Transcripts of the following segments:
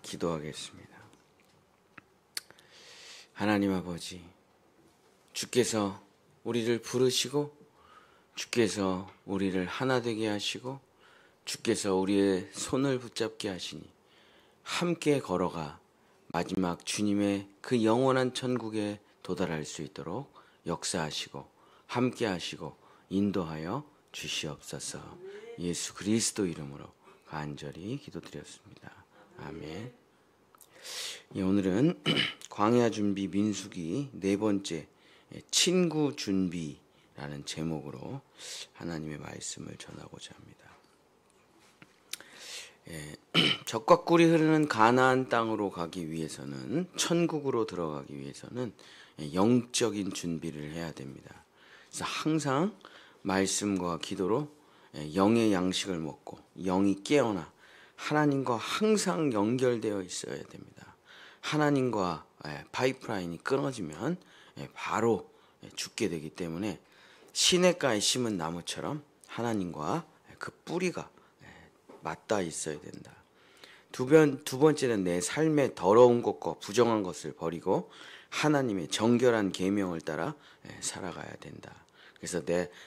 기도하겠습니다. 하나님 아버지, 주께서 우리를 부르시고 주께서 우리를 하나 되게 하시고 주께서 우리의 손을 붙잡게 하시니 함께 걸어가 마지막 주님의 그 영원한 천국에 도달할 수 있도록 역사하시고 함께 하시고 인도하여 주시옵소서. 예수 그리스도 이름으로 간절히 기도드렸습니다. 아멘. 오늘은 광야 준비 민수기 네 번째 친구 준비라는 제목으로 하나님의 말씀을 전하고자 합니다. 젖과 꿀이 흐르는 가나안 땅으로 가기 위해서는, 천국으로 들어가기 위해서는 영적인 준비를 해야 됩니다. 그래서 항상 말씀과 기도로 영의 양식을 먹고 영이 깨어나 하나님과 항상 연결되어 있어야 됩니다. 하나님과 파이프라인이 끊어지면 바로 죽게 되기 때문에 시냇가에 심은 나무처럼 하나님과 그 뿌리가 맞닿아 있어야 된다. 두 번째는 내 삶의 더러운 것과 부정한 것을 버리고 하나님의 정결한 계명을 따라 살아가야 된다. 그래서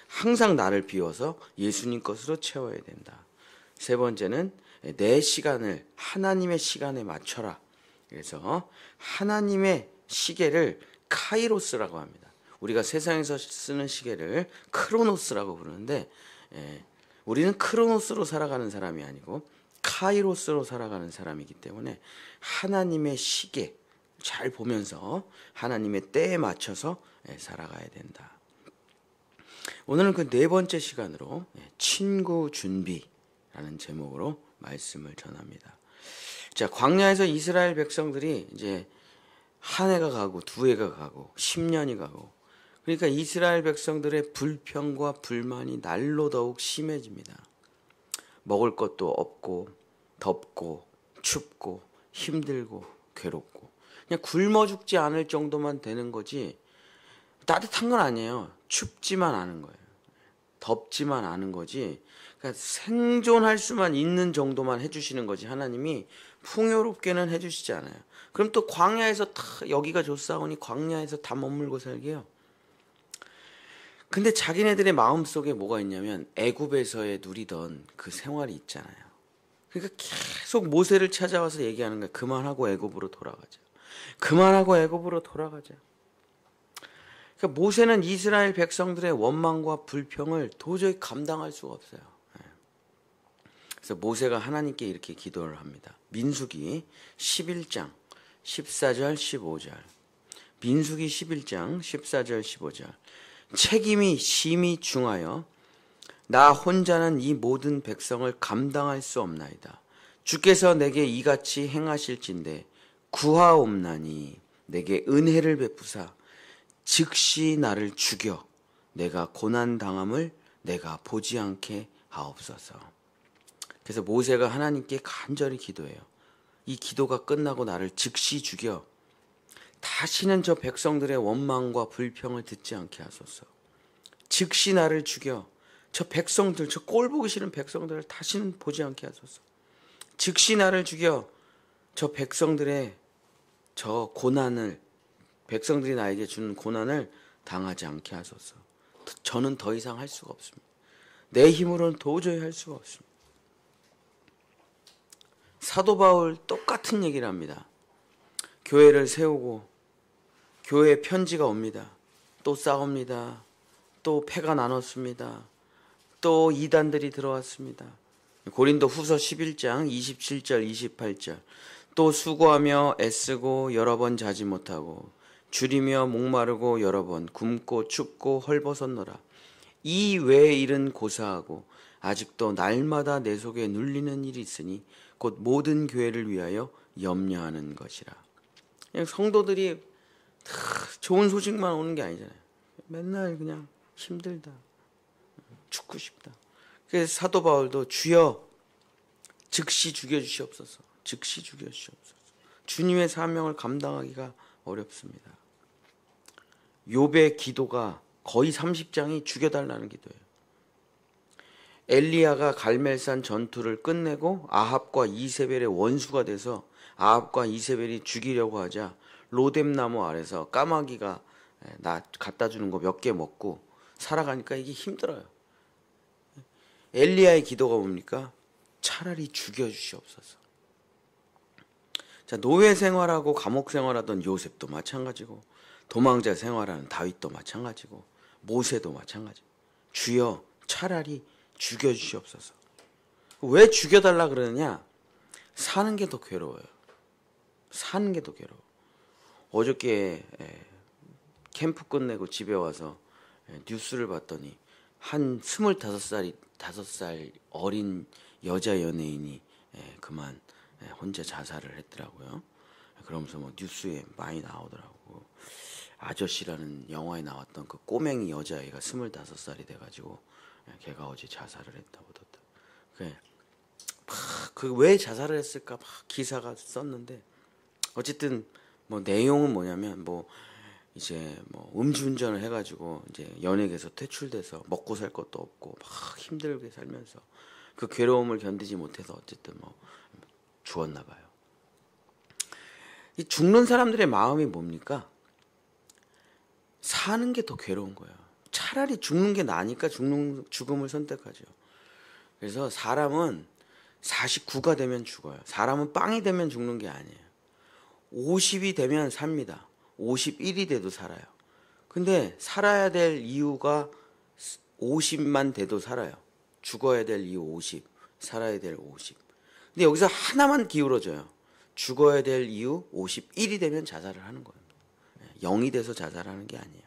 항상 나를 비워서 예수님 것으로 채워야 된다. 세 번째는 내 시간을 하나님의 시간에 맞춰라. 그래서 하나님의 시계를 카이로스라고 합니다. 우리가 세상에서 쓰는 시계를 크로노스라고 부르는데 우리는 크로노스로 살아가는 사람이 아니고 카이로스로 살아가는 사람이기 때문에 하나님의 시계 잘 보면서 하나님의 때에 맞춰서 살아가야 된다. 오늘은 그 네 번째 시간으로 친구 준비라는 제목으로 말씀을 전합니다. 자, 광야에서 이스라엘 백성들이 이제 한 해가 가고 두 해가 가고 10년이 가고, 그러니까 이스라엘 백성들의 불평과 불만이 날로 더욱 심해집니다. 먹을 것도 없고 덥고 춥고 힘들고 괴롭고 그냥 굶어 죽지 않을 정도만 되는 거지 따뜻한 건 아니에요. 춥지만 않은 거예요. 덥지만 않은 거지. 그러니까 생존할 수만 있는 정도만 해주시는 거지 하나님이 풍요롭게는 해주시지 않아요. 그럼 또 광야에서 다 여기가 좋사오니 광야에서 다 머물고 살게요. 근데 자기네들의 마음속에 뭐가 있냐면 애굽에서의 누리던 그 생활이 있잖아요. 그러니까 계속 모세를 찾아와서 얘기하는 거야. 그만하고 애굽으로 돌아가자. 그만하고 애굽으로 돌아가자. 그러니까 모세는 이스라엘 백성들의 원망과 불평을 도저히 감당할 수가 없어요. 그래서 모세가 하나님께 이렇게 기도를 합니다. 민수기 11장 14절 15절. 민수기 11장 14절 15절. 책임이 심히 중하여 나 혼자는 이 모든 백성을 감당할 수 없나이다. 주께서 내게 이같이 행하실진대 구하옵나니 내게 은혜를 베푸사 즉시 나를 죽여 내가 고난 당함을 내가 보지 않게 하옵소서. 그래서 모세가 하나님께 간절히 기도해요. 이 기도가 끝나고 나를 즉시 죽여 다시는 저 백성들의 원망과 불평을 듣지 않게 하소서. 즉시 나를 죽여 저 백성들, 저 꼴 보기 싫은 백성들을 다시는 보지 않게 하소서. 즉시 나를 죽여 저 백성들의 저 고난을, 백성들이 나에게 주는 고난을 당하지 않게 하소서. 저는 더 이상 할 수가 없습니다. 내 힘으로는 도저히 할 수가 없습니다. 사도 바울 똑같은 얘기를 합니다. 교회를 세우고 교회에 편지가 옵니다. 또 싸웁니다. 또 패가 나눴습니다. 또 이단들이 들어왔습니다. 고린도 후서 11장 27절 28절. 또 수고하며 애쓰고 여러 번 자지 못하고 줄이며 목마르고 여러 번 굶고 춥고 헐벗었노라. 이 외의 일은 고사하고 아직도 날마다 내 속에 눌리는 일이 있으니 곧 모든 교회를 위하여 염려하는 것이라. 그냥 성도들이 좋은 소식만 오는 게 아니잖아요. 맨날 그냥 힘들다, 죽고 싶다. 그래서 사도 바울도 주여 즉시 죽여주시옵소서. 즉시 죽여주시옵소서. 주님의 사명을 감당하기가 어렵습니다. 욥의 기도가 거의 30장이 죽여달라는 기도예요. 엘리야가 갈멜산 전투를 끝내고 아합과 이세벨의 원수가 돼서 아합과 이세벨이 죽이려고 하자 로뎀나무 아래서 까마귀가 나 갖다 주는 거 몇 개 먹고 살아가니까 이게 힘들어요. 엘리야의 기도가 뭡니까? 차라리 죽여주시옵소서. 자, 노예 생활하고 감옥 생활하던 요셉도 마찬가지고 도망자 생활하는 다윗도 마찬가지고 모세도 마찬가지고 주여 차라리 죽여주시옵소서. 왜 죽여달라 그러느냐? 사는 게 더 괴로워요. 사는 게 더 괴로워. 어저께 캠프 끝내고 집에 와서 뉴스를 봤더니 한 25살 어린 여자 연예인이 그만 혼자 자살을 했더라고요. 그러면서 뭐 뉴스에 많이 나오더라고. 아저씨라는 영화에 나왔던 그 꼬맹이 여자애가 25살이 돼가지고 걔가 어제 자살을 했다고 하더라고요. 그 왜 자살을 했을까 막 기사가 썼는데 어쨌든 뭐 내용은 뭐냐면 뭐 이제 뭐 음주운전을 해가지고 이제 연예계에서 퇴출돼서 먹고 살 것도 없고 막 힘들게 살면서 그 괴로움을 견디지 못해서 어쨌든 뭐 죽었나 봐요. 이 죽는 사람들의 마음이 뭡니까? 사는 게 더 괴로운 거예요. 차라리 죽는 게 나으니까 죽음을 선택하죠. 그래서 사람은 49가 되면 죽어요. 사람은 빵이 되면 죽는 게 아니에요. 50이 되면 삽니다. 51이 돼도 살아요. 근데 살아야 될 이유가 50만 돼도 살아요. 죽어야 될 이유 50, 살아야 될 50. 근데 여기서 하나만 기울어져요. 죽어야 될 이유 51이 되면 자살을 하는 거예요. 0이 돼서 자살하는 게 아니에요.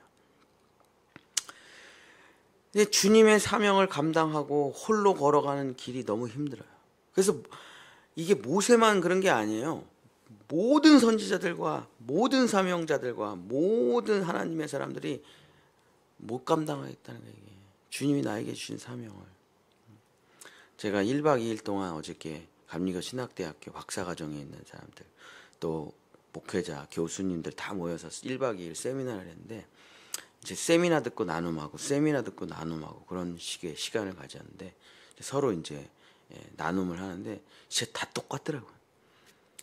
근데 주님의 사명을 감당하고 홀로 걸어가는 길이 너무 힘들어요. 그래서 이게 모세만 그런 게 아니에요. 모든 선지자들과 모든 사명자들과 모든 하나님의 사람들이 못 감당하겠다는 거예요. 주님이 나에게 주신 사명을. 제가 1박 2일 동안 어저께 감리교 신학대학교 박사과정에 있는 사람들 또 목회자, 교수님들 다 모여서 1박 2일 세미나를 했는데 이제 세미나 듣고 나눔하고 세미나 듣고 나눔하고 그런 식의 시간을 가졌는데 서로 이제 나눔을 하는데 진짜 다 똑같더라고요.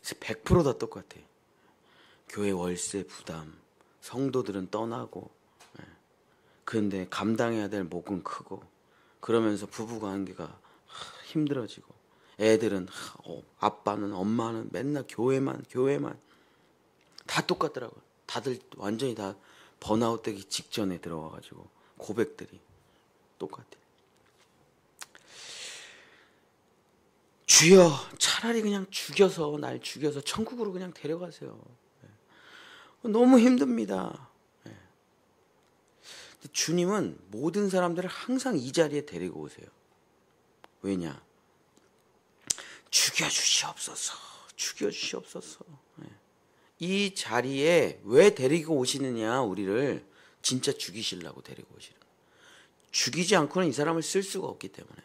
100%다 똑같아요. 교회 월세 부담, 성도들은 떠나고 그런데 감당해야 될 몫은 크고 그러면서 부부관계가 힘들어지고 애들은 아빠는 엄마는 맨날 교회만 다 똑같더라고요. 다들 완전히 다 번아웃 되기 직전에 들어와가지고 고백들이 똑같아요. 주여 차라리 그냥 날 죽여서 천국으로 그냥 데려가세요. 너무 힘듭니다. 주님은 모든 사람들을 항상 이 자리에 데리고 오세요. 왜냐? 죽여주시옵소서. 이 자리에 왜 데리고 오시느냐? 우리를 진짜 죽이시려고 데리고 오시는 거예요. 죽이지 않고는 이 사람을 쓸 수가 없기 때문에.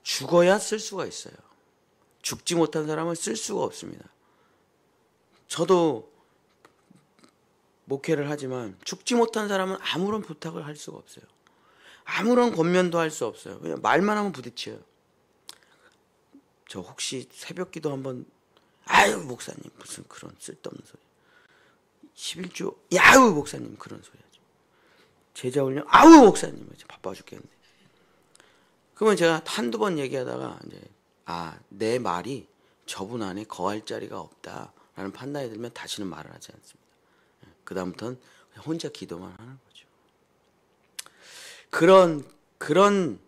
죽어야 쓸 수가 있어요. 죽지 못한 사람은 쓸 수가 없습니다. 저도 목회를 하지만 죽지 못한 사람은 아무런 부탁을 할 수가 없어요. 아무런 권면도 할 수 없어요. 그냥 말만 하면 부딪혀요. 저 혹시 새벽기도 한번 아유 목사님 무슨 그런 쓸데없는 소리 11조 야우 목사님 그런 소리 하죠. 제자훈련 아우 목사님 바빠 죽겠는데 그러면 제가 한두 번 얘기하다가 이제 내 말이 저분 안에 거할 자리가 없다라는 판단이 들면 다시는 말을 하지 않습니다. 그 다음부터는 혼자 기도만 하는 거죠. 그런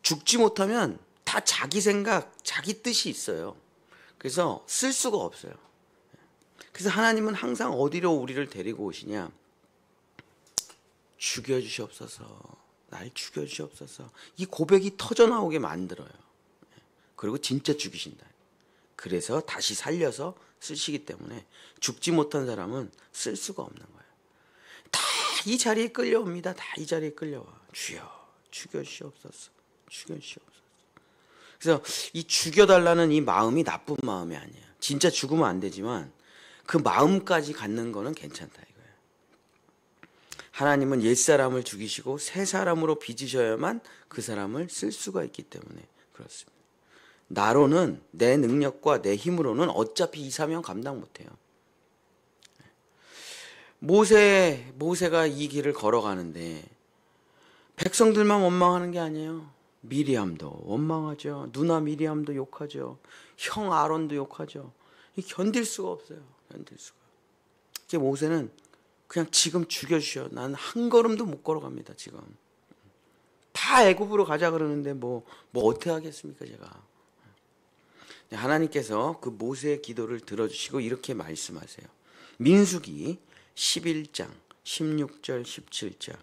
죽지 못하면 다 자기 생각, 자기 뜻이 있어요. 그래서 쓸 수가 없어요. 그래서 하나님은 항상 어디로 우리를 데리고 오시냐? 죽여주시옵소서. 날 죽여주시옵소서. 이 고백이 터져나오게 만들어요. 그리고 진짜 죽이신다. 그래서 다시 살려서 쓰시기 때문에 죽지 못한 사람은 쓸 수가 없는 거예요. 다 이 자리에 끌려옵니다. 다 이 자리에 끌려와. 주여 죽여주시옵소서. 죽여주시옵소서. 그래서 이 죽여달라는 이 마음이 나쁜 마음이 아니에요. 진짜 죽으면 안 되지만 그 마음까지 갖는 거는 괜찮다 이거예요. 하나님은 옛사람을 죽이시고 새 사람으로 빚으셔야만 그 사람을 쓸 수가 있기 때문에 그렇습니다. 나로는, 내 능력과 내 힘으로는 어차피 이 사명 감당 못해요. 모세가 이 길을 걸어가는데 백성들만 원망하는 게 아니에요. 미리암도 원망하죠. 누나 미리암도 욕하죠. 형 아론도 욕하죠. 견딜 수가 없어요. 견딜 수가. 이게 모세는 그냥 지금 죽여주셔. 난 한 걸음도 못 걸어갑니다. 지금 다 애굽으로 가자 그러는데 뭐 어떻게 하겠습니까 제가. 하나님께서 그 모세의 기도를 들어주시고 이렇게 말씀하세요. 민수기 11장 16절 17절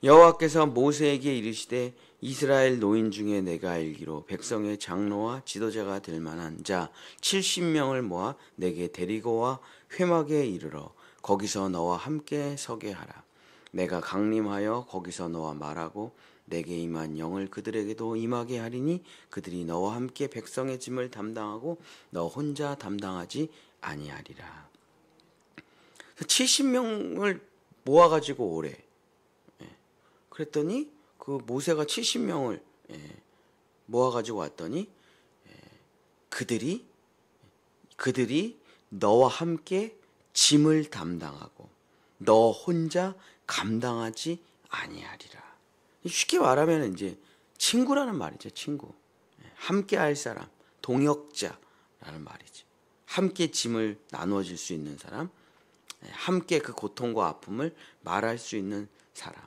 여호와께서 모세에게 이르시되 이스라엘 노인 중에 내가 알기로 백성의 장로와 지도자가 될 만한 자 70명을 모아 내게 데리고 와 회막에 이르러 거기서 너와 함께 서게 하라. 내가 강림하여 거기서 너와 말하고 내게 임한 영을 그들에게도 임하게 하리니 그들이 너와 함께 백성의 짐을 담당하고 너 혼자 담당하지 아니하리라. 70명을 모아가지고 오래. 그랬더니 그 모세가 70명을 모아가지고 왔더니 그들이 너와 함께 짐을 담당하고 너 혼자 감당하지 아니하리라. 쉽게 말하면 이제 친구라는 말이죠. 친구. 함께 할 사람, 동역자라는 말이지. 함께 짐을 나누어 줄 수 있는 사람, 함께 그 고통과 아픔을 말할 수 있는 사람.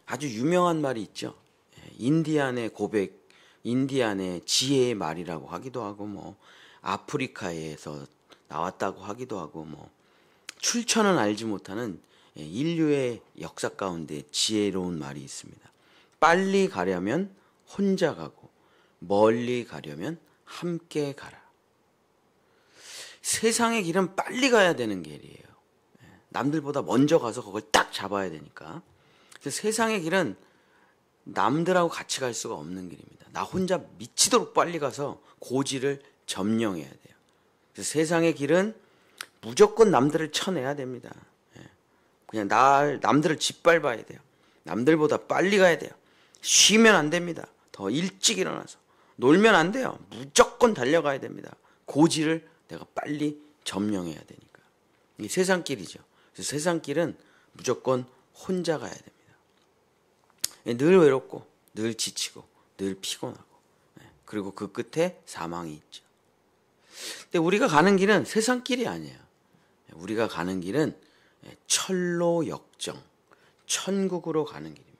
아주 유명한 말이 있죠. 인디안의 고백, 인디안의 지혜의 말이라고 하기도 하고 뭐 아프리카에서 나왔다고 하기도 하고 뭐 출처는 알지 못하는 인류의 역사 가운데 지혜로운 말이 있습니다. 빨리 가려면 혼자 가고 멀리 가려면 함께 가라. 세상의 길은 빨리 가야 되는 길이에요. 남들보다 먼저 가서 그걸 딱 잡아야 되니까. 그래서 세상의 길은 남들하고 같이 갈 수가 없는 길입니다. 나 혼자 미치도록 빨리 가서 고지를 점령해야 돼요. 그래서 세상의 길은 무조건 남들을 쳐내야 됩니다. 그냥 남들을 짓밟아야 돼요. 남들보다 빨리 가야 돼요. 쉬면 안 됩니다. 더 일찍 일어나서 놀면 안 돼요. 무조건 달려가야 됩니다. 고지를 내가 빨리 점령해야 되니까. 이게 세상 길이죠. 그래서 세상 길은 무조건 혼자 가야 됩니다. 늘 외롭고 늘 지치고 늘 피곤하고 그리고 그 끝에 사망이 있죠. 근데 우리가 가는 길은 세상 길이 아니에요. 우리가 가는 길은 철로 역정, 천국으로 가는 길입니다.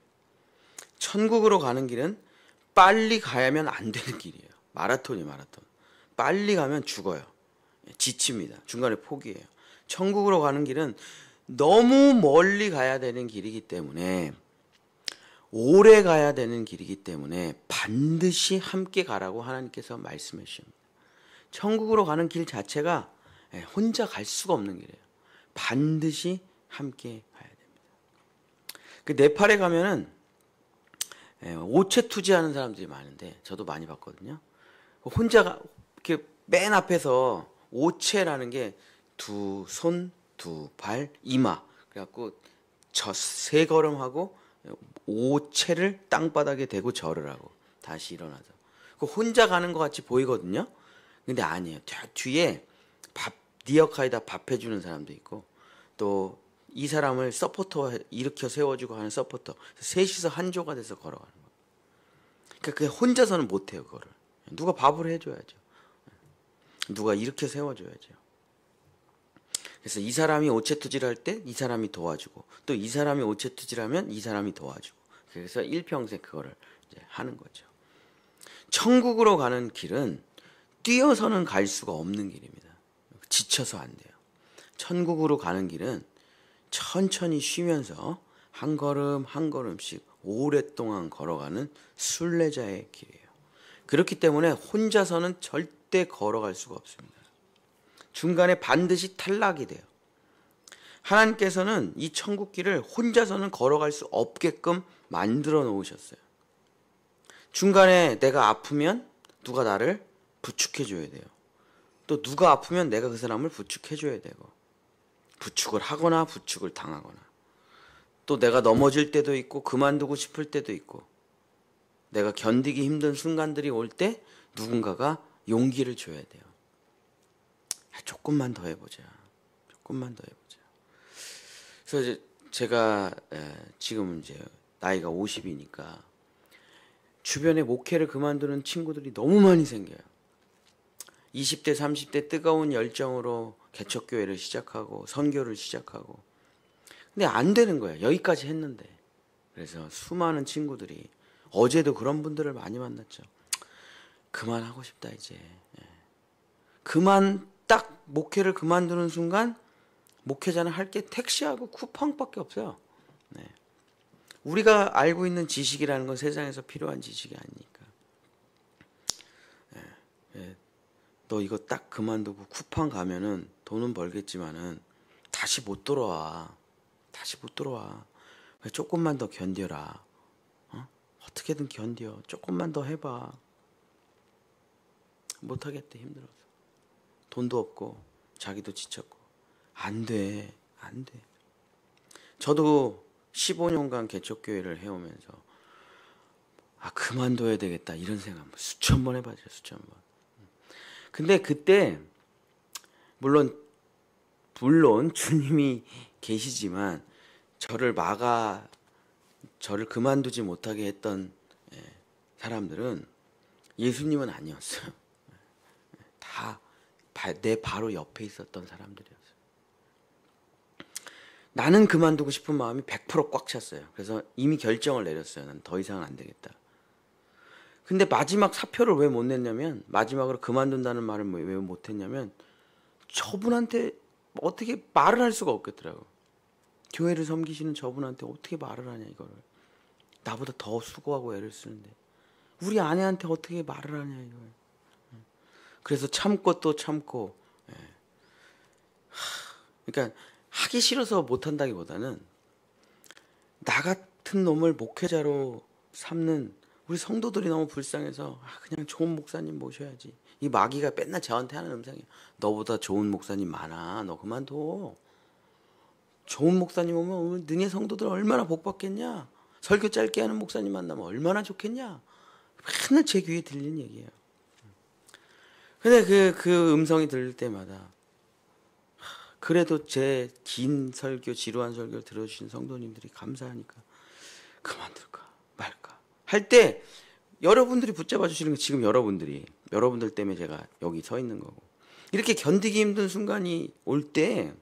천국으로 가는 길은 빨리 가야면 안 되는 길이에요. 마라톤이 마라톤. 빨리 가면 죽어요. 지칩니다. 중간에 포기해요. 천국으로 가는 길은 너무 멀리 가야 되는 길이기 때문에 오래 가야 되는 길이기 때문에 반드시 함께 가라고 하나님께서 말씀해 주십니다. 천국으로 가는 길 자체가 혼자 갈 수가 없는 길이에요. 반드시 함께 가야 됩니다. 그 네팔에 가면은 오체 투지하는 사람들이 많은데 저도 많이 봤거든요. 혼자 이렇게 맨 앞에서 오체라는 게 두 손, 두 발, 이마 그래갖고 저 세 걸음하고 오체를 땅바닥에 대고 절을 하고 다시 일어나서 혼자 가는 것 같이 보이거든요. 근데 아니에요. 뒤에 니어카에다 밥 해주는 사람도 있고 또 이 사람을 서포터 일으켜 세워주고 하는 서포터 셋이서 한 조가 돼서 걸어가는 거예요. 그러니까 그냥 혼자서는 못해요. 그거를 누가 밥을 해줘야죠. 누가 일으켜 세워줘야죠. 그래서 이 사람이 오체투지를 할 때 이 사람이 도와주고 또 이 사람이 오체투지를 하면 이 사람이 도와주고 그래서 일평생 그거를 이제 하는 거죠. 천국으로 가는 길은 뛰어서는 갈 수가 없는 길입니다. 지쳐서 안 돼요. 천국으로 가는 길은 천천히 쉬면서 한 걸음 한 걸음씩 오랫동안 걸어가는 순례자의 길이에요. 그렇기 때문에 혼자서는 절대 걸어갈 수가 없습니다. 중간에 반드시 탈락이 돼요. 하나님께서는 이 천국길을 혼자서는 걸어갈 수 없게끔 만들어 놓으셨어요. 중간에 내가 아프면 누가 나를 부축해 줘야 돼요. 또 누가 아프면 내가 그 사람을 부축해 줘야 되고 부축을 하거나 부축을 당하거나, 또 내가 넘어질 때도 있고 그만두고 싶을 때도 있고, 내가 견디기 힘든 순간들이 올 때 누군가가 용기를 줘야 돼요. 조금만 더 해보자. 조금만 더 해보자. 그래서 이제 제가 지금 이제 나이가 50이니까 주변에 목회를 그만두는 친구들이 너무 많이 생겨요. 20대, 30대 뜨거운 열정으로 개척교회를 시작하고 선교를 시작하고, 근데 안 되는 거예요. 여기까지 했는데. 그래서 수많은 친구들이, 어제도 그런 분들을 많이 만났죠. 그만하고 싶다 이제. 딱 목회를 그만두는 순간 목회자는 할 게 택시하고 쿠팡밖에 없어요. 네. 우리가 알고 있는 지식이라는 건 세상에서 필요한 지식이 아니니까. 너 이거 딱 그만두고 쿠팡 가면은 돈은 벌겠지만은 다시 못 돌아와. 다시 못 들어와. 조금만 더 견뎌라. 어떻게든 견뎌. 조금만 더 해봐. 못하겠대. 힘들어서. 돈도 없고 자기도 지쳤고. 안 돼. 안 돼. 저도 15년간 개척교회를 해오면서 그만둬야 되겠다 이런 생각 수천 번 해봤죠. 수천 번. 근데 그때 물론 주님이 계시지만 저를 그만두지 못하게 했던 사람들은 예수님은 아니었어요. 다 내 바로 옆에 있었던 사람들이었어요. 나는 그만두고 싶은 마음이 100%꽉 찼어요. 그래서 이미 결정을 내렸어요. 난 더 이상은 안 되겠다. 근데 마지막 사표를 왜 못 냈냐면, 마지막으로 그만둔다는 말을 왜 못 했냐면, 저분한테 어떻게 말을 할 수가 없겠더라고. 교회를 섬기시는 저분한테 어떻게 말을 하냐 이거를. 나보다 더 수고하고 애를 쓰는데 우리 아내한테 어떻게 말을 하냐 이걸. 그래서 참고 또 참고. 그러니까 하기 싫어서 못한다기보다는 나 같은 놈을 목회자로 삼는 우리 성도들이 너무 불쌍해서 그냥 좋은 목사님 모셔야지. 이 마귀가 맨날 저한테 하는 음성이야. 너보다 좋은 목사님 많아. 너 그만둬. 좋은 목사님 오면 너네 성도들 얼마나 복 받겠냐. 설교 짧게 하는 목사님 만나면 얼마나 좋겠냐. 맨날 제 귀에 들리는 얘기예요. 근데 그 음성이 들릴 때마다 그래도 제 긴 설교, 지루한 설교를 들어주신 성도님들이 감사하니까 그만둘까 말까 할 때 여러분들이 붙잡아 주시는 게 지금 여러분들 때문에 제가 여기 서 있는 거고, 이렇게 견디기 힘든 순간이 올 때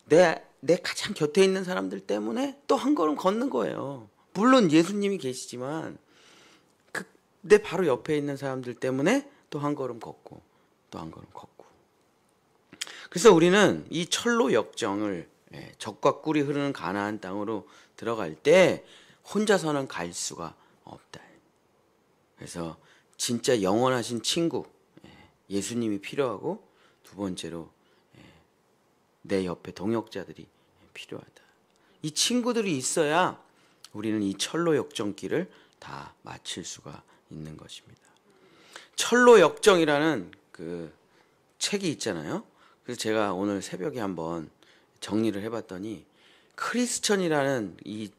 내 가장 곁에 있는 사람들 때문에 또 한 걸음 걷는 거예요. 물론 예수님이 계시지만 내 바로 옆에 있는 사람들 때문에 또 한 걸음 걷고 또 한 걸음 걷고. 그래서 우리는 이 철로 역정을, 젖과 꿀이 흐르는 가나안 땅으로 들어갈 때 혼자서는 갈 수가 없다. 그래서 진짜 영원하신 친구, 예수님이 필요하고, 두 번째로 내 옆에 동역자들이 필요하다. 이 친구들이 있어야 우리는 이 철로 역정길을 다 마칠 수가 있는 것입니다. 철로 역정이라는 그 책이 있잖아요. 그래서 제가 오늘 새벽에 한번 정리를 해봤더니, 크리스천이라는 이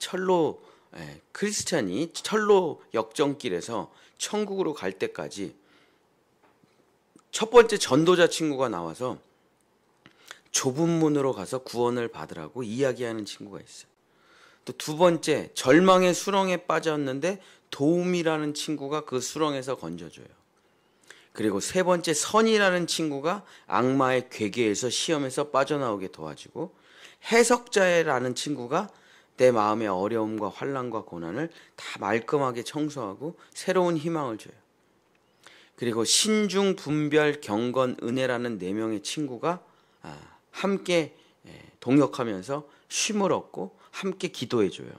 크리스천이 철로 역정길에서 천국으로 갈 때까지 첫 번째 전도자 친구가 나와서 좁은 문으로 가서 구원을 받으라고 이야기하는 친구가 있어요. 또 두 번째, 절망의 수렁에 빠졌는데 도움이라는 친구가 그 수렁에서 건져줘요. 그리고 세 번째, 선이라는 친구가 악마의 괴계에서 시험에서 빠져나오게 도와주고, 해석자라는 친구가 내 마음의 어려움과 환난과 고난을 다 말끔하게 청소하고 새로운 희망을 줘요. 그리고 신중, 분별, 경건, 은혜라는 네 명의 친구가 함께 동역하면서 쉼을 얻고 함께 기도해줘요.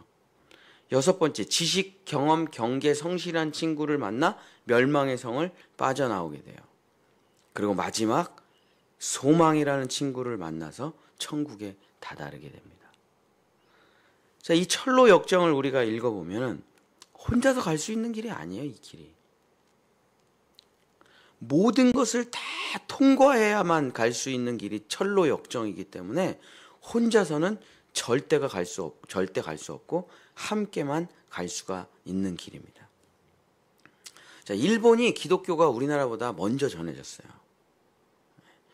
여섯 번째, 지식, 경험, 경계, 성실한 친구를 만나 멸망의 성을 빠져나오게 돼요. 그리고 마지막, 소망이라는 친구를 만나서 천국에 다다르게 됩니다. 자, 이 철로 역정을 우리가 읽어보면 혼자서 갈 수 있는 길이 아니에요. 이 길이 모든 것을 다 통과해야만 갈 수 있는 길이 철로 역정이기 때문에 혼자서는 절대 갈 수 없고 함께만 갈 수가 있는 길입니다. 자, 일본이 기독교가 우리나라보다 먼저 전해졌어요.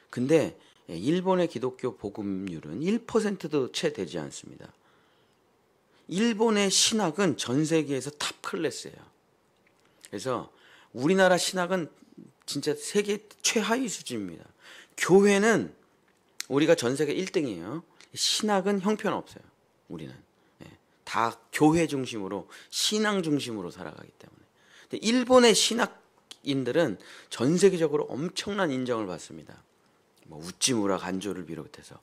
근데 일본의 기독교 복음률은 1%도 채 되지 않습니다. 일본의 신학은 전 세계에서 탑 클래스예요. 그래서 우리나라 신학은 진짜 세계 최하위 수준입니다. 교회는 우리가 전 세계 1등이에요. 신학은 형편없어요. 우리는 다 교회 중심으로 신앙 중심으로 살아가기 때문에. 근데 일본의 신학인들은 전 세계적으로 엄청난 인정을 받습니다. 뭐 우찌무라 간조를 비롯해서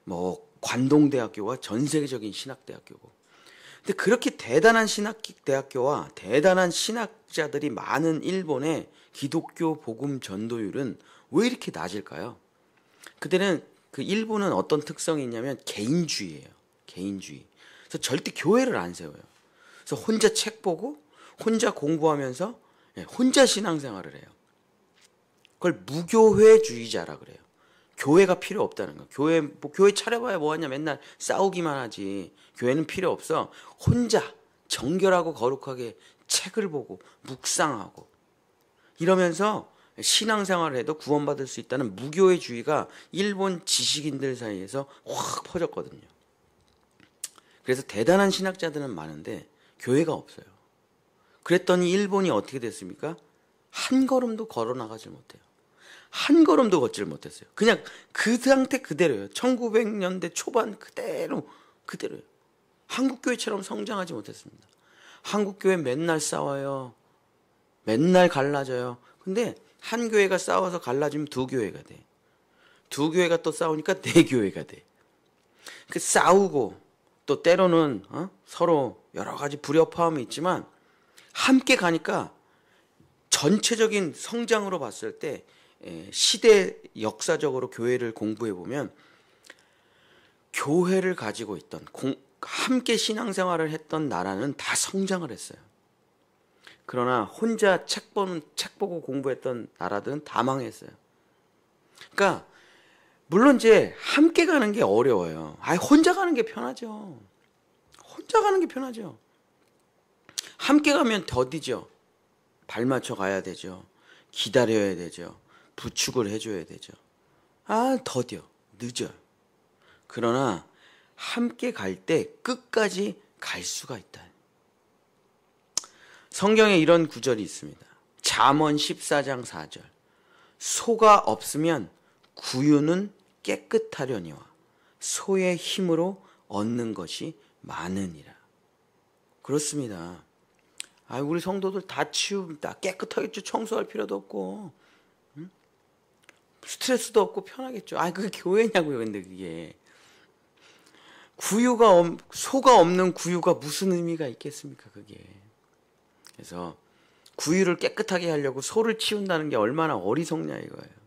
뭐 관동대학교가 전 세계적인 신학대학교고. 근데 그렇게 대단한 신학대학교와 대단한 신학자들이 많은 일본의 기독교 복음 전도율은 왜 이렇게 낮을까요? 그때는 그 일본은 어떤 특성이 있냐면 개인주의예요. 개인주의. 그래서 절대 교회를 안 세워요. 그래서 혼자 책 보고 혼자 공부하면서 혼자 신앙생활을 해요. 그걸 무교회주의자라 그래요. 교회가 필요 없다는 거. 교회 차려봐야 뭐하냐. 맨날 싸우기만 하지. 교회는 필요 없어. 혼자 정결하고 거룩하게 책을 보고 묵상하고 이러면서 신앙생활을 해도 구원받을 수 있다는 무교회주의가 일본 지식인들 사이에서 확 퍼졌거든요. 그래서 대단한 신학자들은 많은데 교회가 없어요. 그랬더니 일본이 어떻게 됐습니까? 한 걸음도 걸어 나가질 못해요. 한 걸음도 걷지를 못했어요. 그냥 그 상태 그대로예요. 1900년대 초반 그대로예요. 한국교회처럼 성장하지 못했습니다. 한국교회 맨날 싸워요. 맨날 갈라져요. 근데 한 교회가 싸워서 갈라지면 두 교회가 돼. 두 교회가 또 싸우니까 네 교회가 돼. 그 싸우고 또 때로는 서로 여러 가지 불협화음이 있지만 함께 가니까 전체적인 성장으로 봤을 때 시대 역사적으로 교회를 공부해 보면 교회를 가지고 있던 함께 신앙생활을 했던 나라는 다 성장을 했어요. 그러나 혼자 책 보고 공부했던 나라들은 다 망했어요. 그러니까 물론 이제 함께 가는 게 어려워요. 혼자 가는 게 편하죠. 함께 가면 더디죠. 발 맞춰 가야 되죠. 기다려야 되죠. 부축을 해줘야 되죠. 더뎌. 늦어요. 그러나 함께 갈 때 끝까지 갈 수가 있다. 성경에 이런 구절이 있습니다. 잠언 14장 4절. 소가 없으면 구유는 깨끗하려니와 소의 힘으로 얻는 것이 많으니라. 그렇습니다. 우리 성도들 다 깨끗하겠죠. 청소할 필요도 없고 스트레스도 없고 편하겠죠. 그게 교회냐고요. 근데 그게 소가 없는 구유가 무슨 의미가 있겠습니까? 그게. 그래서 구유를 깨끗하게 하려고 소를 치운다는 게 얼마나 어리석냐 이거예요.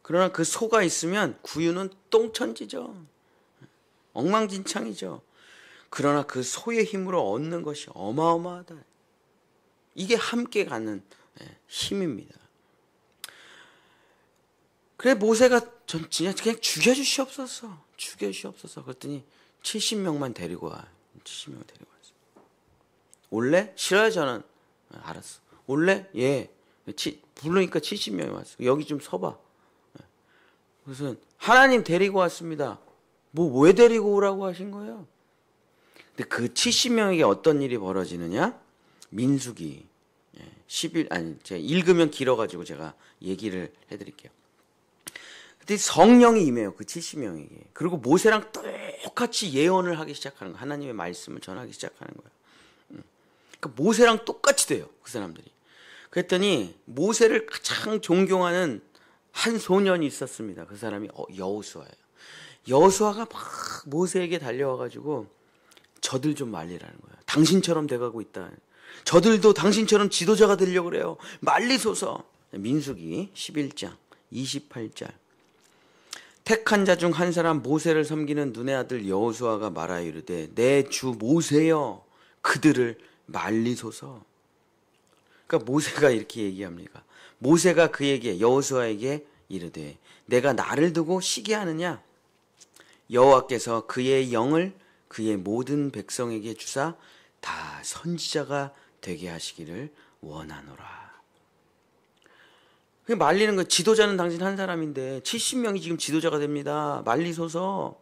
그러나 그 소가 있으면 구유는 똥천지죠. 엉망진창이죠. 그러나 그 소의 힘으로 얻는 것이 어마어마하다. 이게 함께 가는 힘입니다. 그래 모세가 진짜 그냥 죽여주시옵소서. 그랬더니 70명만 데리고 와. 70명 데리고 왔어. 올래? 싫어요 저는. 알았어. 올래? 예. 부르니까 70명이 왔어. 여기 좀 서봐. 그래서 하나님 데리고 왔습니다. 왜 데리고 오라고 하신 거예요? 근데 그 70명에게 어떤 일이 벌어지느냐? 민수기 11 제가 읽으면 길어가지고 제가 얘기를 해드릴게요. 근데 성령이 임해요. 그 70명에게. 그리고 모세랑 똑같이 예언을 하기 시작하는 거예요. 하나님의 말씀을 전하기 시작하는 거예요. 그러니까 모세랑 똑같이 돼요. 그 사람들이. 그랬더니 모세를 가장 존경하는 한 소년이 있었습니다. 그 사람이 여호수아예요. 여호수아가 막 모세에게 달려와가지고 저들 좀 말리라는 거예요. 당신처럼 돼가고 있다. 저들도 당신처럼 지도자가 되려고 그래요. 말리소서. 민수기 11장 28절. 택한 자 중 한 사람 모세를 섬기는 눈의 아들 여호수아가 말하여 이르되 내 주 모세여 그들을 말리소서. 그러니까 모세가 이렇게 얘기합니다. 모세가 그에게 여호수아에게 이르되 내가 나를 두고 시기하느냐? 여호와께서 그의 영을 그의 모든 백성에게 주사 다 선지자가 되게 하시기를 원하노라. 말리는 거, 지도자는 당신 한 사람인데 70명이 지금 지도자가 됩니다. 말리소서.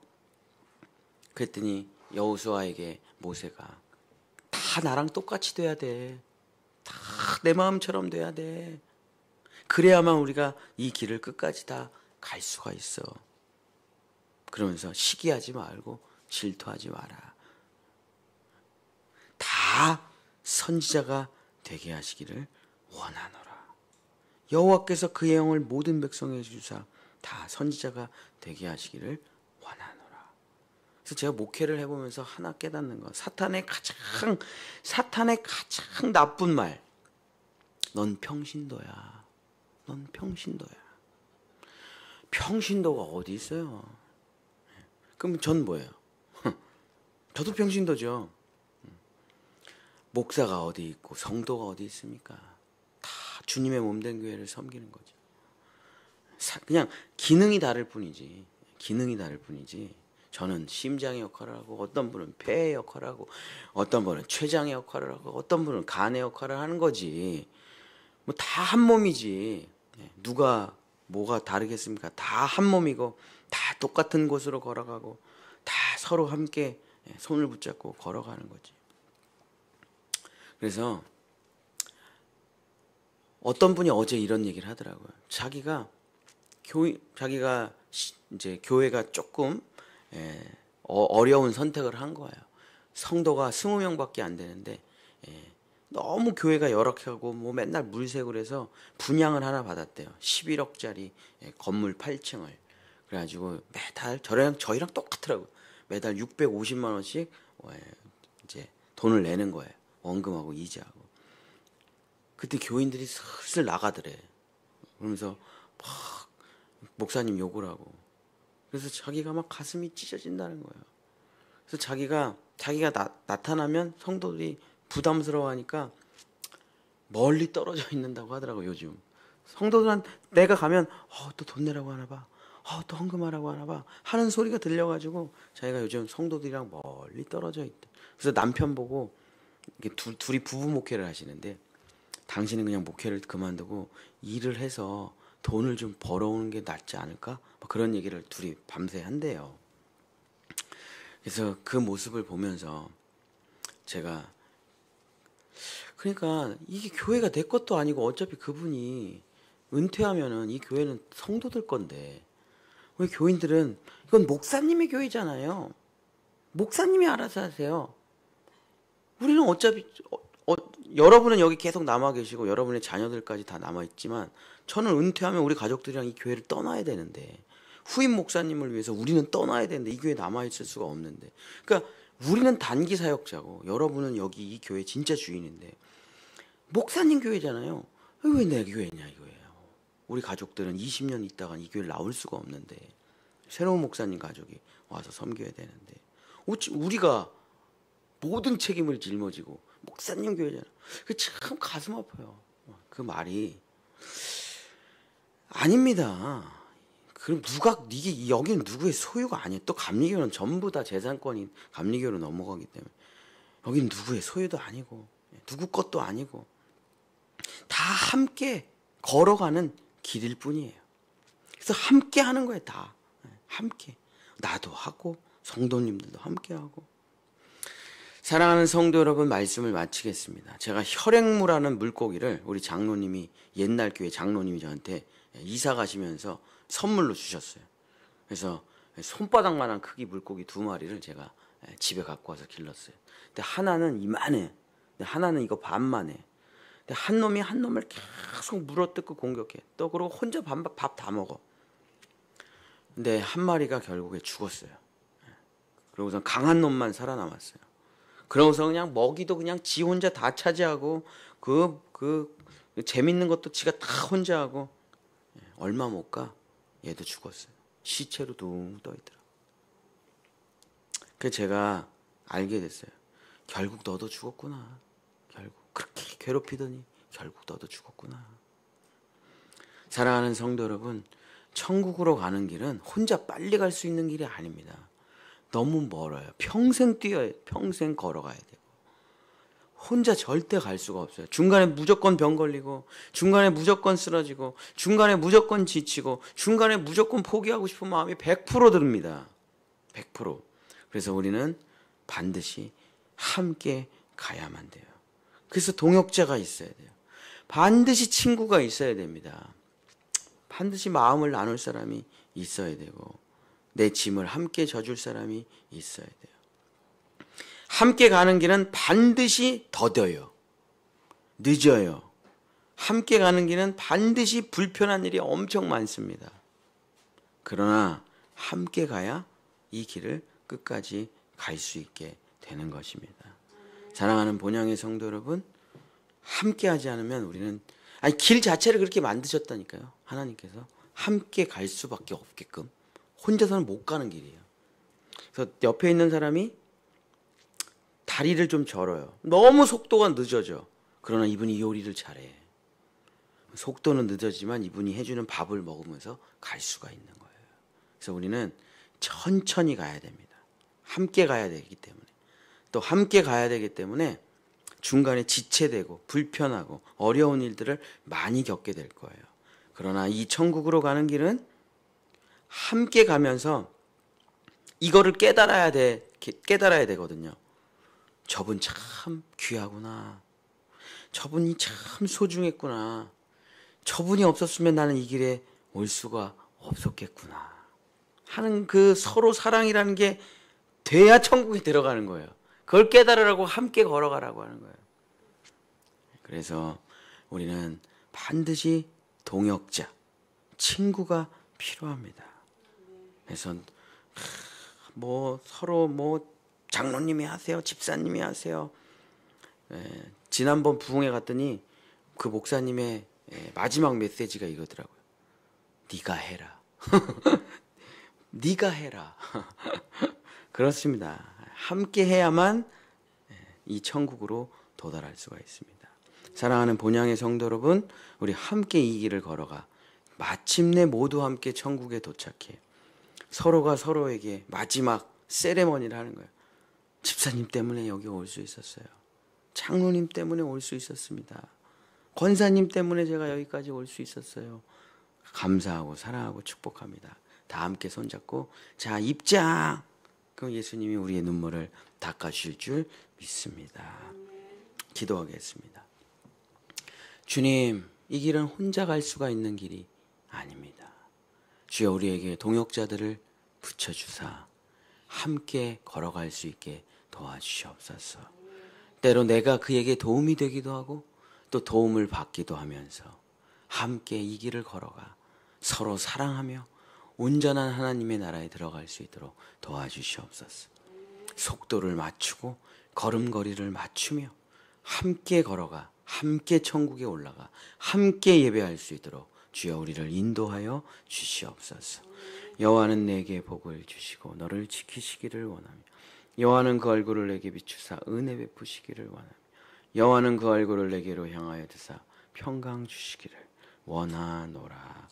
그랬더니 여호수아에게 모세가 다 나랑 똑같이 돼야 돼. 다 내 마음처럼 돼야 돼. 그래야만 우리가 이 길을 끝까지 다 갈 수가 있어. 그러면서 시기하지 말고 질투하지 마라. 다 선지자가 되게 하시기를 원하노라. 여호와께서 그의 영을 모든 백성에게 주사 다 선지자가 되게 하시기를 원하노라. 그래서 제가 목회를 해보면서 하나 깨닫는 거, 사탄의 가장 나쁜 말, 넌 평신도야. 넌 평신도야. 평신도가 어디 있어요? 그럼 전 뭐예요? 저도 평신도죠. 목사가 어디 있고 성도가 어디 있습니까? 다 주님의 몸된 교회를 섬기는 거죠. 그냥 기능이 다를 뿐이지. 기능이 다를 뿐이지. 저는 심장의 역할을 하고, 어떤 분은 폐의 역할을 하고, 어떤 분은 췌장의 역할을 하고, 어떤 분은 간의 역할을 하는 거지. 뭐 다 한 몸이지. 누가 뭐가 다르겠습니까? 다 한 몸이고, 다 똑같은 곳으로 걸어가고, 다 서로 함께 손을 붙잡고 걸어가는 거지. 그래서 어떤 분이 어제 이런 얘기를 하더라고요. 자기가 이제 교회가 조금 어려운 선택을 한 거예요. 성도가 20명밖에 안 되는데 너무 교회가 열악하고 뭐 맨날 물색을 해서 분양을 하나 받았대요. 11억짜리 건물 8층을. 그래가지고 매달 저희랑 똑같더라고요. 매달 650만 원씩 이제 돈을 내는 거예요. 원금하고 이자하고. 그때 교인들이 슬슬 나가더래. 그러면서 막 목사님 욕을 하고. 그래서 자기가 막 가슴이 찢어진다는 거예요. 그래서 자기가 나타나면 성도들이 부담스러워하니까 멀리 떨어져 있는다고 하더라고요. 요즘 성도들한테 내가 가면 또 돈 내라고 하나 봐, 또 헌금하라고 하나 봐 하는 소리가 들려가지고 자기가 요즘 성도들이랑 멀리 떨어져 있대. 그래서 남편 보고 이게 둘이 부부 목회를 하시는데, 당신은 그냥 목회를 그만두고 일을 해서 돈을 좀 벌어오는 게 낫지 않을까? 그런 얘기를 둘이 밤새 한대요. 그래서 그 모습을 보면서 제가, 그러니까 이게 교회가 내 것도 아니고 어차피 그분이 은퇴하면은 이 교회는 성도들 건데, 우리 교인들은 이건 목사님의 교회잖아요. 목사님이 알아서 하세요. 우리는 어차피 여러분은 여기 계속 남아 계시고 여러분의 자녀들까지 다 남아 있지만, 저는 은퇴하면 우리 가족들이랑 이 교회를 떠나야 되는데, 후임 목사님을 위해서 우리는 떠나야 되는데 이 교회에 남아 있을 수가 없는데, 그러니까 우리는 단기 사역자고 여러분은 여기 이 교회 진짜 주인인데, 목사님 교회잖아요. 왜 내 교회냐 이거예요. 우리 가족들은 20년 있다가 이 교회를 나올 수가 없는데, 새로운 목사님 가족이 와서 섬겨야 되는데, 우리가 모든 책임을 짊어지고 목사님 교회잖아. 그 참 가슴 아파요. 그 말이 아닙니다. 그럼 이게 여기는 누구의 소유가 아니에요. 또 감리교는 전부 다 재산권인 감리교로 넘어가기 때문에 여기는 누구의 소유도 아니고 누구 것도 아니고 다 함께 걸어가는 길일 뿐이에요. 그래서 함께 하는 거예요. 다 함께. 나도 하고 성도님들도 함께 하고. 사랑하는 성도 여러분, 말씀을 마치겠습니다. 제가 혈액무라는 물고기를 우리 장로님이, 옛날 교회 장로님이 저한테 이사 가시면서 선물로 주셨어요. 그래서 손바닥만한 크기 물고기 2마리를 제가 집에 갖고 와서 길렀어요. 근데 하나는 이만해. 근데 하나는 이거 반만 해. 근데 한 놈이 한 놈을 계속 물어뜯고 공격해. 또 그러고 혼자 밥 다 먹어. 근데 한 마리가 결국에 죽었어요. 그러고서 강한 놈만 살아남았어요. 그러고서 그냥 먹이도 그냥 지 혼자 다 차지하고 그 재밌는 것도 지가 다 혼자 하고, 얼마 못 가 얘도 죽었어요. 시체로 둥 떠 있더라. 그래서 제가 알게 됐어요. 결국 너도 죽었구나. 결국 그렇게 괴롭히더니 결국 너도 죽었구나. 사랑하는 성도 여러분, 천국으로 가는 길은 혼자 빨리 갈 수 있는 길이 아닙니다. 너무 멀어요. 평생 뛰어야, 평생 걸어가야 되고. 혼자 절대 갈 수가 없어요. 중간에 무조건 병 걸리고, 중간에 무조건 쓰러지고, 중간에 무조건 지치고, 중간에 무조건 포기하고 싶은 마음이 100% 듭니다. 100%. 그래서 우리는 반드시 함께 가야만 돼요. 그래서 동역자가 있어야 돼요. 반드시 친구가 있어야 됩니다. 반드시 마음을 나눌 사람이 있어야 되고, 내 짐을 함께 져줄 사람이 있어야 돼요. 함께 가는 길은 반드시 더뎌요. 늦어요. 함께 가는 길은 반드시 불편한 일이 엄청 많습니다. 그러나 함께 가야 이 길을 끝까지 갈 수 있게 되는 것입니다. 사랑하는 본향의 성도 여러분, 함께 하지 않으면 우리는 길 자체를 그렇게 만드셨다니까요. 하나님께서 함께 갈 수밖에 없게끔. 혼자서는 못 가는 길이에요. 그래서 옆에 있는 사람이 다리를 좀 절어요. 너무 속도가 늦어져. 그러나 이분이 요리를 잘해. 속도는 늦어지만 이분이 해주는 밥을 먹으면서 갈 수가 있는 거예요. 그래서 우리는 천천히 가야 됩니다. 함께 가야 되기 때문에. 또 함께 가야 되기 때문에 중간에 지체되고 불편하고 어려운 일들을 많이 겪게 될 거예요. 그러나 이 천국으로 가는 길은 함께 가면서 이거를 깨달아야 되거든요. 저분 참 귀하구나. 저분이 참 소중했구나. 저분이 없었으면 나는 이 길에 올 수가 없었겠구나 하는 그 서로 사랑이라는 게 돼야 천국에 들어가는 거예요. 그걸 깨달으라고 함께 걸어가라고 하는 거예요. 그래서 우리는 반드시 동역자, 친구가 필요합니다. 그래서 서로 장로님이 하세요, 집사님이 하세요. 지난번 부흥회 갔더니 그 목사님의 마지막 메시지가 이거더라고요. 네가 해라. 네가 해라. 그렇습니다. 함께 해야만 이 천국으로 도달할 수가 있습니다. 사랑하는 본향의 성도 여러분, 우리 함께 이 길을 걸어가 마침내 모두 함께 천국에 도착해 서로가 서로에게 마지막 세레머니를 하는 거예요. 집사님 때문에 여기 올 수 있었어요. 장로님 때문에 올 수 있었습니다. 권사님 때문에 제가 여기까지 올 수 있었어요. 감사하고 사랑하고 축복합니다. 다 함께 손잡고 자 입장. 그럼 예수님이 우리의 눈물을 닦아주실 줄 믿습니다. 기도하겠습니다. 주님, 이 길은 혼자 갈 수가 있는 길이 아닙니다. 주여 우리에게 동역자들을 붙여주사 함께 걸어갈 수 있게 도와주시옵소서. 때로 내가 그에게 도움이 되기도 하고 또 도움을 받기도 하면서 함께 이 길을 걸어가 서로 사랑하며 온전한 하나님의 나라에 들어갈 수 있도록 도와주시옵소서. 속도를 맞추고 걸음걸이를 맞추며 함께 걸어가 함께 천국에 올라가 함께 예배할 수 있도록 주여 우리를 인도하여 주시옵소서. 여호와는 내게 복을 주시고 너를 지키시기를 원하며 여호와는 그 얼굴을 내게 비추사 은혜 베푸시기를 원하며 여호와는 그 얼굴을 내게로 향하여 드사 평강 주시기를 원하노라.